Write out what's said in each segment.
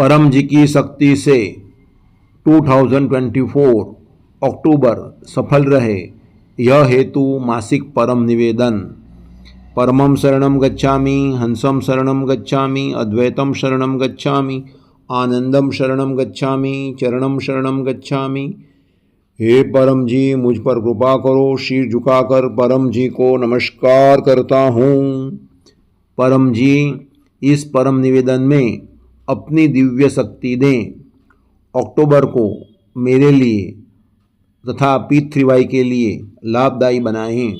परम जी की शक्ति से 2024 अक्टूबर सफल रहे, यह हेतु मासिक परम निवेदन। परमं शरणं गच्छामि, हंसं शरणं गच्छामि, अद्वैतं शरणं गच्छामि, आनंदम शरणं गच्छामि, चरणं शरणं गच्छामि। हे परम जी, मुझ पर कृपा करो। शीर झुकाकर परम जी को नमस्कार करता हूँ। परम जी, इस परम निवेदन में अपनी दिव्य शक्ति दें। अक्टूबर को मेरे लिए तथा P3Y के लिए लाभदायी बनाएं।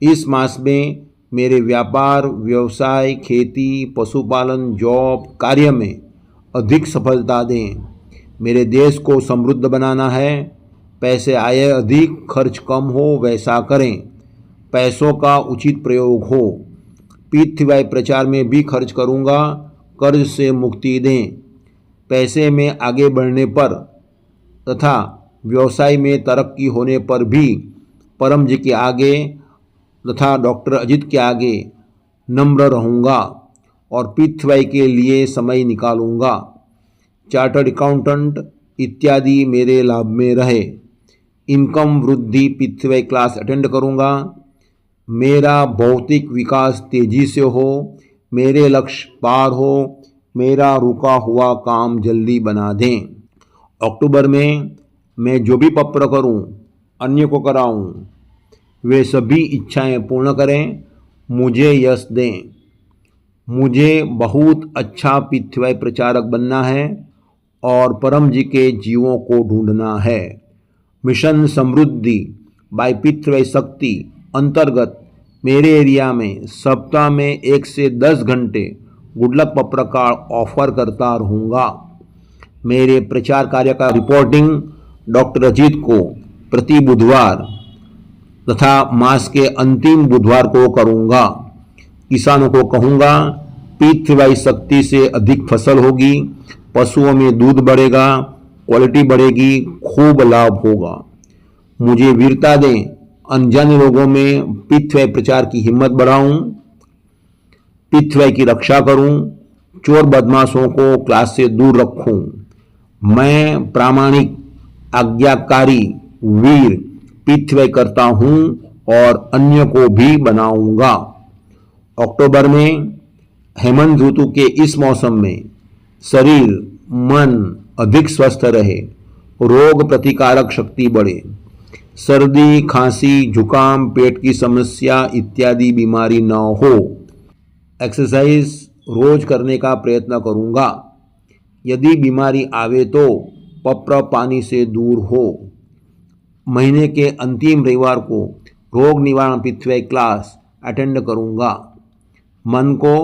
इस मास में मेरे व्यापार, व्यवसाय, खेती, पशुपालन, जॉब, कार्य में अधिक सफलता दें। मेरे देश को समृद्ध बनाना है। पैसे आए अधिक, खर्च कम हो, वैसा करें। पैसों का उचित प्रयोग हो। P3Y प्रचार में भी खर्च करूँगा। कर्ज से मुक्ति दें। पैसे में आगे बढ़ने पर तथा व्यवसाय में तरक्की होने पर भी परम जी के आगे तथा डॉक्टर अजित के आगे नम्र रहूँगा और P3Y के लिए समय निकालूँगा। चार्टर्ड अकाउंटेंट इत्यादि मेरे लाभ में रहे। इनकम वृद्धि P3Y क्लास अटेंड करूँगा। मेरा भौतिक विकास तेजी से हो, मेरे लक्ष्य पार हो, मेरा रुका हुआ काम जल्दी बना दें। अक्टूबर में मैं जो भी पत्र करूं, अन्य को कराऊं, वे सभी इच्छाएं पूर्ण करें, मुझे यश दें। मुझे बहुत अच्छा P3Y प्रचारक बनना है और परम जी के जीवों को ढूंढना है। मिशन समृद्धि बाय P3Y शक्ति अंतर्गत मेरे एरिया में सप्ताह में 1 से 10 घंटे गुड लक पत्रकार ऑफर करता रहूँगा। मेरे प्रचार कार्य का रिपोर्टिंग डॉक्टर अजीत को प्रति बुधवार तथा मास के अंतिम बुधवार को करूँगा। किसानों को कहूँगा, P3Y शक्ति से अधिक फसल होगी, पशुओं में दूध बढ़ेगा, क्वालिटी बढ़ेगी, खूब लाभ होगा। मुझे वीरता दें। अनजाने लोगों में P3Y प्रचार की हिम्मत बढ़ाऊं, P3Y की रक्षा करूं, चोर बदमाशों को क्लास से दूर रखूं। मैं प्रामाणिक, आज्ञाकारी, वीर P3Y करता हूं और अन्य को भी बनाऊंगा। अक्टूबर में हेमंत ऋतु के इस मौसम में शरीर, मन अधिक स्वस्थ रहे, रोग प्रतिकारक शक्ति बढ़े, सर्दी, खांसी, जुकाम, पेट की समस्या इत्यादि बीमारी न हो। एक्सरसाइज रोज करने का प्रयत्न करूँगा। यदि बीमारी आवे तो पत्र पानी से दूर हो। महीने के अंतिम रविवार को रोग निवारण P3Y क्लास अटेंड करूँगा। मन को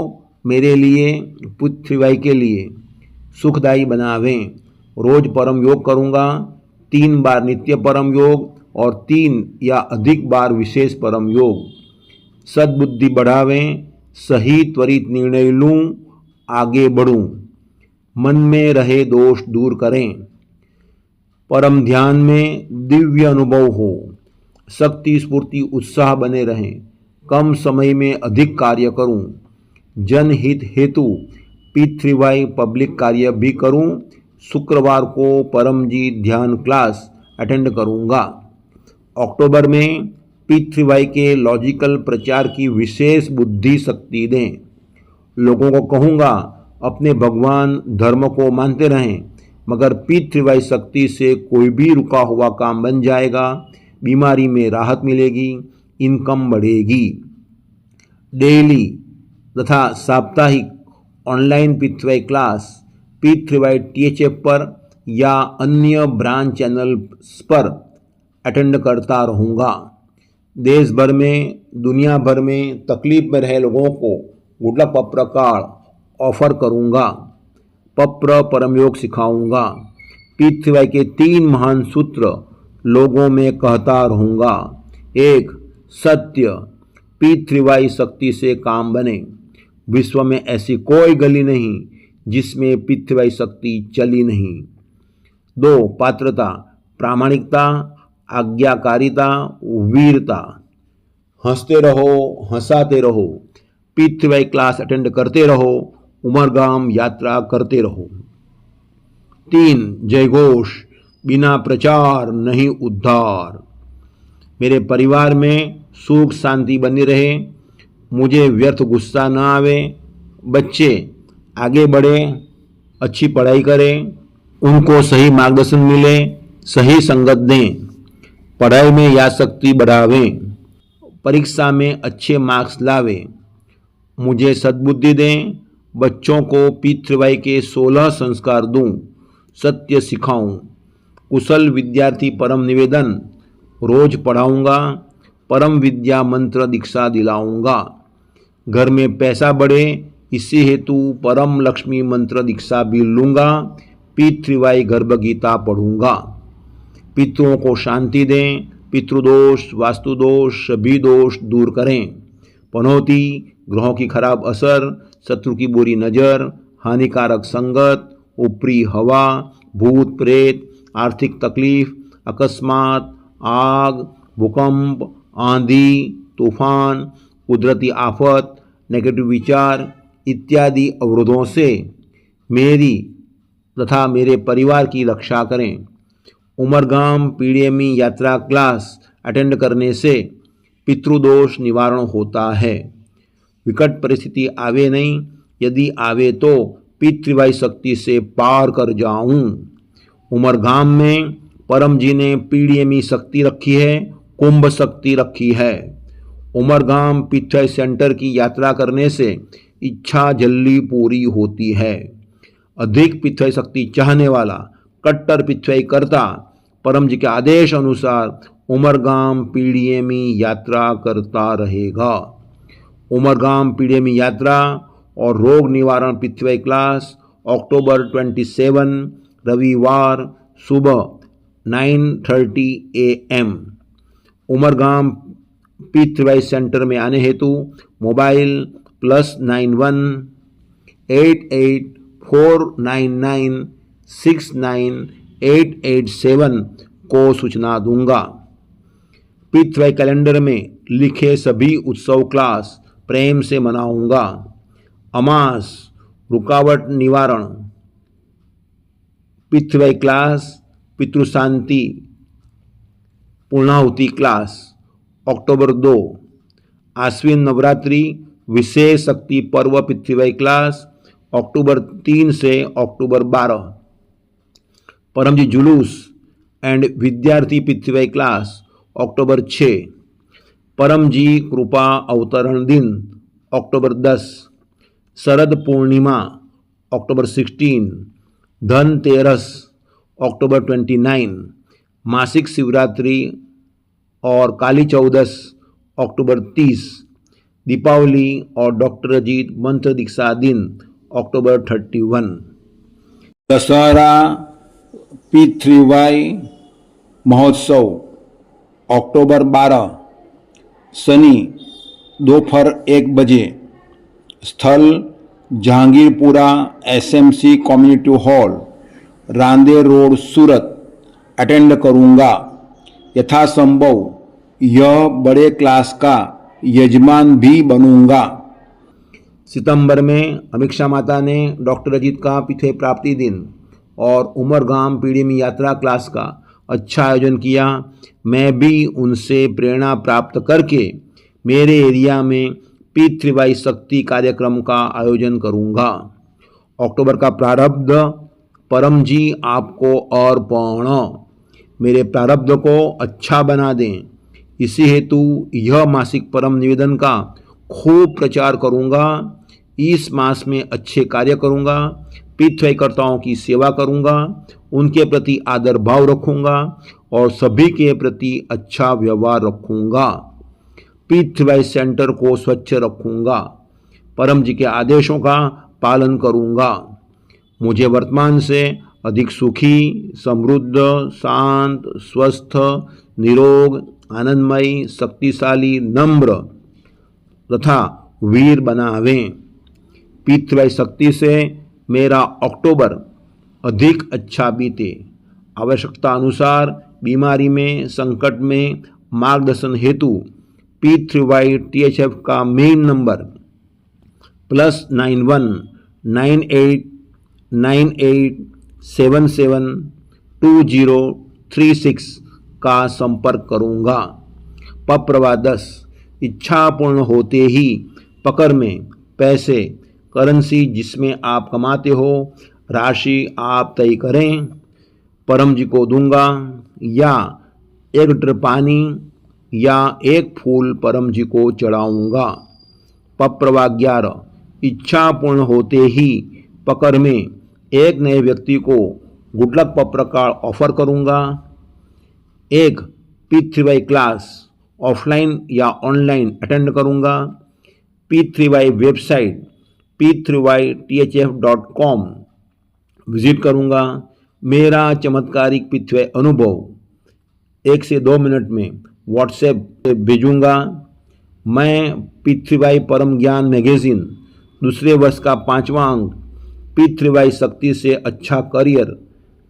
मेरे लिए, P3Y के लिए सुखदायी बनावें। रोज परम योग करूँगा। 3 बार नित्य परम योग और 3 या अधिक बार विशेष परम योग। सद्बुद्धि बढ़ावें, सही त्वरित निर्णय लूं, आगे बढ़ूं, मन में रहे दोष दूर करें। परम ध्यान में दिव्य अनुभव हो, शक्ति स्फूर्ति उत्साह बने रहें, कम समय में अधिक कार्य करूं, जनहित हेतु P3Y पब्लिक कार्य भी करूं। शुक्रवार को परम जी ध्यान क्लास अटेंड करूंगा। अक्टूबर में P3Y के लॉजिकल प्रचार की विशेष बुद्धि शक्ति दें। लोगों को कहूँगा, अपने भगवान धर्म को मानते रहें, मगर P3Y शक्ति से कोई भी रुका हुआ काम बन जाएगा, बीमारी में राहत मिलेगी, इनकम बढ़ेगी। डेली तथा साप्ताहिक online P3Y class P3Y THF पर या अन्य ब्रांच चैनल्स पर अटेंड करता रहूँगा। देश भर में, दुनिया भर में तकलीफ में रहे लोगों को गुड लक पत्रकार ऑफर करूँगा। पत्र परम योग सिखाऊँगा। P3Y के 3 महान सूत्र लोगों में कहता रहूँगा। 1. सत्य, P3Y शक्ति से काम बने। विश्व में ऐसी कोई गली नहीं जिसमें P3Y शक्ति चली नहीं। 2. पात्रता, प्रामाणिकता, आज्ञाकारिता, वीरता। हंसते रहो, हंसाते रहो, P3Y क्लास अटेंड करते रहो, उमरगाम यात्रा करते रहो। 3 जयघोष, बिना प्रचार नहीं उद्धार। मेरे परिवार में सुख शांति बनी रहे, मुझे व्यर्थ गुस्सा न आवे, बच्चे आगे बढ़े, अच्छी पढ़ाई करें, उनको सही मार्गदर्शन मिले, सही संगत दें, पढ़ाई में यादशक्ति बढ़ावें, परीक्षा में अच्छे मार्क्स लावें, मुझे सद्बुद्धि दें, बच्चों को पितृवाई के 16 संस्कार दूं, सत्य सिखाऊं, कुशल विद्यार्थी परम निवेदन, रोज पढ़ाऊंगा, परम विद्या मंत्र दीक्षा दिलाऊंगा, घर में पैसा बढ़े इसी हेतु परम लक्ष्मी मंत्र दीक्षा भी लूंगा, पितृवाई गर्भ गीता पढ़ूंगा, पितरों को शांति दें, पितृदोष वास्तुदोष सभी दोष दूर करें, पनौती ग्रहों की खराब असर, शत्रु की बुरी नज़र, हानिकारक संगत, ऊपरी हवा, भूत प्रेत, आर्थिक तकलीफ, अकस्मात, आग, भूकंप, आंधी, तूफान, कुदरती आफत, नेगेटिव विचार इत्यादि अवरोधों से मेरी तथा मेरे परिवार की रक्षा करें। उमरगाम पीडीएमई यात्रा क्लास अटेंड करने से पितृदोष निवारण होता है। विकट परिस्थिति आवे नहीं, यदि आवे तो पितृवाई शक्ति से पार कर जाऊं। उमरगाम में परम जी ने पीडीएमई शक्ति रखी है, कुंभ शक्ति रखी है। उमरगाम पितृवाई सेंटर की यात्रा करने से इच्छा जल्दी पूरी होती है। अधिक पितृवाई शक्ति चाहने वाला कट्टर पितृवाई करता परम जी के आदेश अनुसार उमरगाम पीडीएमई यात्रा करता रहेगा। उमरगाम पीडीएमई यात्रा और रोग निवारण पितृवाई क्लास अक्टूबर 27 रविवार सुबह 9:30 AM। उमरगाम पितृवाई सेंटर में आने हेतु मोबाइल +91 88 499 69887 को सूचना दूंगा। पितृवाई कैलेंडर में लिखे सभी उत्सव क्लास प्रेम से मनाऊंगा। अमास रुकावट निवारण पितृवाई क्लास, पितृशांति पूर्णाहुति क्लास अक्टूबर 2, आश्विन नवरात्रि विशेष शक्ति पर्व पितृवाई क्लास अक्टूबर 3 से अक्टूबर 12, परमजी जुलूस एंड विद्यार्थी पितृवाई क्लास अक्टूबर 6, परमजी कृपा अवतरण दिन अक्टूबर 10, शरद पूर्णिमा अक्टूबर 16, धनतेरस अक्टूबर 29, मासिक शिवरात्रि और काली चौदस अक्टूबर 30, दीपावली और डॉक्टर अजीत मंत्र दीक्षा दिन अक्टूबर 31, दशहरा पितृवाई महोत्सव अक्टूबर 12, शनि दोपहर 1 बजे, स्थल Jahangirpura SMC community hall, Rander road, Surat attend करूंगा। यथासंभव यह बड़े क्लास का यजमान भी बनूंगा। सितंबर में अमीक्षा माता ने डॉक्टर अजीत का पितृवाई प्राप्ति दिन और उमरगाम पीडीएमई यात्रा क्लास का अच्छा आयोजन किया। मैं भी उनसे प्रेरणा प्राप्त करके मेरे एरिया में पितृवाई शक्ति कार्यक्रम का आयोजन करूंगा। अक्टूबर का प्रारब्ध परम जी आपको अर्पण, मेरे प्रारब्ध को अच्छा बना दें। इसी हेतु यह मासिक परम निवेदन का खूब प्रचार करूंगा। इस मास में अच्छे कार्य करूंगा, पितृवाईकर्ताओं की सेवा करूंगा, उनके प्रति आदर भाव रखूंगा और सभी के प्रति अच्छा व्यवहार रखूंगा। पितृवाई सेंटर को स्वच्छ रखूंगा, परम जी के आदेशों का पालन करूंगा। मुझे वर्तमान से अधिक सुखी, समृद्ध, शांत, स्वस्थ, निरोग, आनंदमयी, शक्तिशाली, नम्र तथा वीर बनावें। पितृवाई शक्ति से मेरा अक्टूबर अधिक अच्छा बीते। आवश्यकता अनुसार बीमारी में, संकट में मार्गदर्शन हेतु पितृवाई THF का मेन नंबर +91 98 98 772036 का संपर्क करूँगा। पप्रवा 10, इच्छा पूर्ण होते ही पकड़ में पैसे, करेंसी जिसमें आप कमाते हो, राशि आप तय करें, परम जी को दूंगा या 1 लीटर पानी या 1 फूल परम जी को चढ़ाऊँगा। पप्रवा 11, इच्छा पूर्ण होते ही पकड़ में एक नए व्यक्ति को गुडलक पत्र का ऑफर करूँगा। 1 P3Y क्लास ऑफलाइन या ऑनलाइन अटेंड करूँगा। P3Y वेबसाइट p3ythf.com विजिट करूँगा। मेरा चमत्कारिक P3Y अनुभव 1 से 2 मिनट में व्हाट्सएप पे भेजूँगा। मैं P3Y परम ज्ञान मैगजीन दूसरे वर्ष का 5वां अंक P3Y शक्ति से अच्छा करियर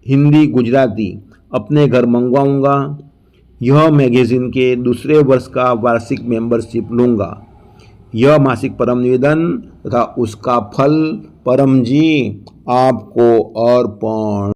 हिंदी गुजराती अपने घर मंगवाऊँगा। यह मैगजीन के दूसरे वर्ष का वार्षिक मेंबरशिप लूँगा। यह मासिक परम निवेदन तथा उसका फल परम जी आपको अर्पण।